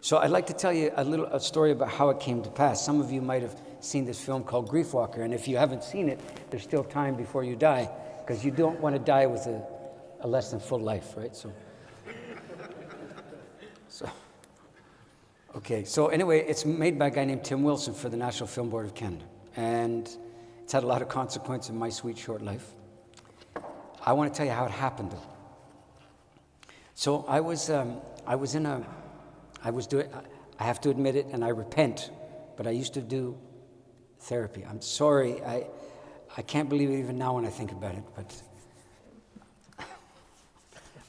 So I'd like to tell you a story about how it came to pass. Some of you might have seen this film called Grief Walker, and if you haven't seen it, there's still time before you die, because you don't want to die with a less than full life, right? So anyway, it's made by a guy named Tim Wilson for the National Film Board of Canada, and it's had a lot of consequence in my sweet short life. I want to tell you how it happened, though. So I have to admit it, and I repent, but I used to do therapy. I'm sorry, I can't believe it even now when I think about it,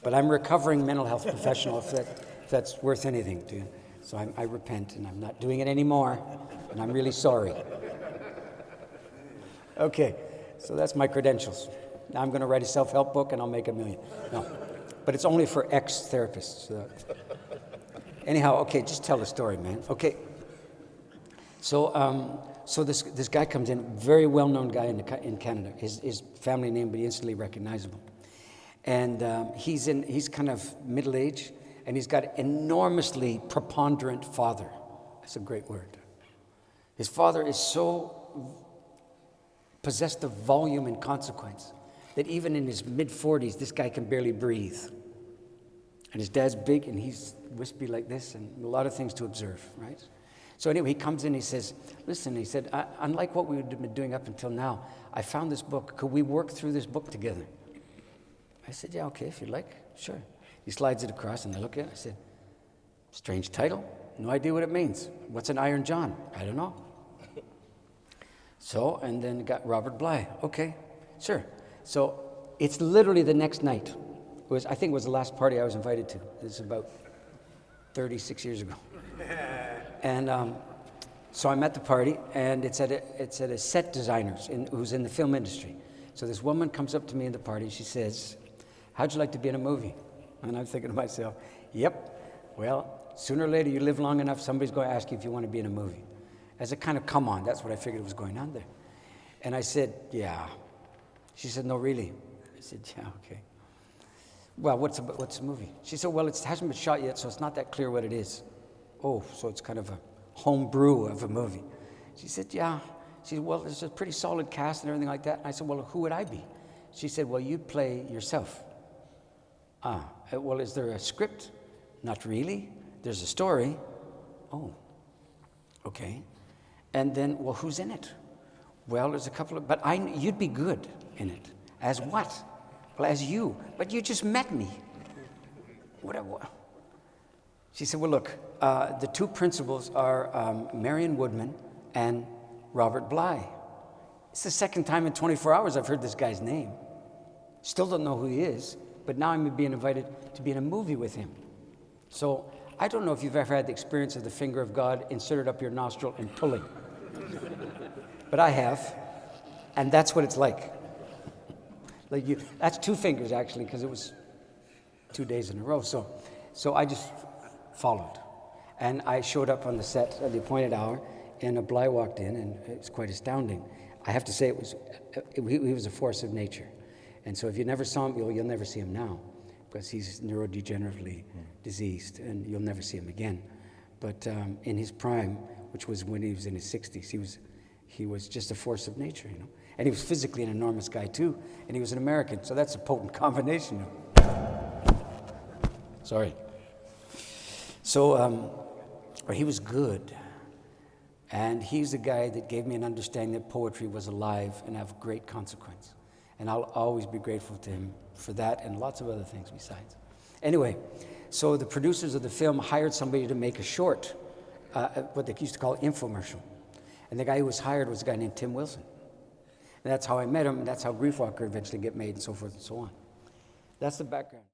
but I'm a recovering mental health professional, if that's worth anything to you. So I repent, and I'm not doing it anymore, and I'm really sorry. Okay, so that's my credentials. Now I'm going to write a self-help book, and I'll make $1 million. No, but it's only for ex-therapists. Anyhow, okay, just tell the story, man. Okay, so this guy comes in, very well-known guy in Canada. His family name would be instantly recognizable, and he's kind of middle-aged, and he's got an enormously preponderant father. That's a great word. His father is so possessed of volume and consequence that even in his mid-40s, this guy can barely breathe. And his dad's big, and he's wispy like this, and a lot of things to observe, right? So anyway, he comes in, he says, listen, he said, unlike what we've been doing up until now, I found this book. Could we work through this book together? I said, yeah, okay, if you'd like, sure. He slides it across, and I look at it, I said, strange title, no idea what it means. What's an Iron John? I don't know. So, and then got Robert Bly. Okay, sure. So it's literally the next night. I think it was the last party I was invited to. This is about 36 years ago. And so I'm at the party, and it's at a set designer's who's in the film industry. So this woman comes up to me in the party, and she says, how'd you like to be in a movie? And I'm thinking to myself, yep, well, sooner or later you live long enough, somebody's going to ask you if you want to be in a movie. As a kind of come on, that's what I figured was going on there. And I said, yeah. She said, no, really? I said, yeah, okay. Well, what's the movie? She said, well, it hasn't been shot yet, so it's not that clear what it is. Oh, so it's kind of a home brew of a movie. She said, yeah. She said, well, there's a pretty solid cast and everything like that. And I said, well, who would I be? She said, well, you'd play yourself. Well, is there a script? Not really. There's a story. Oh, okay. And then, well, who's in it? Well, there's a couple of, but you'd be good in it. As what? Well, as you. But you just met me. What? She said, well, look, the two principals are Marion Woodman and Robert Bly. It's the second time in 24 hours I've heard this guy's name. Still don't know who he is, but now I'm being invited to be in a movie with him. So I don't know if you've ever had the experience of the finger of God inserted up your nostril and pulling. But I have, and that's what it's like. That's 2 fingers, actually, because it was 2 days in a row. So I just followed. And I showed up on the set at the appointed hour, and a Bly walked in, and it was quite astounding. I have to say he was a force of nature. And so if you never saw him, you'll never see him now, because he's neurodegeneratively diseased, and you'll never see him again. But in his prime, which was when he was in his 60s, he was just a force of nature, you know. And he was physically an enormous guy too, and he was an American, so that's a potent combination. Sorry. So, but he was good, and he's the guy that gave me an understanding that poetry was alive and have great consequence. And I'll always be grateful to him for that and lots of other things besides. Anyway, so the producers of the film hired somebody to make a short, what they used to call infomercial. And the guy who was hired was a guy named Tim Wilson. And that's how I met him, and that's how Grief Walker eventually got made, and so forth and so on. That's the background.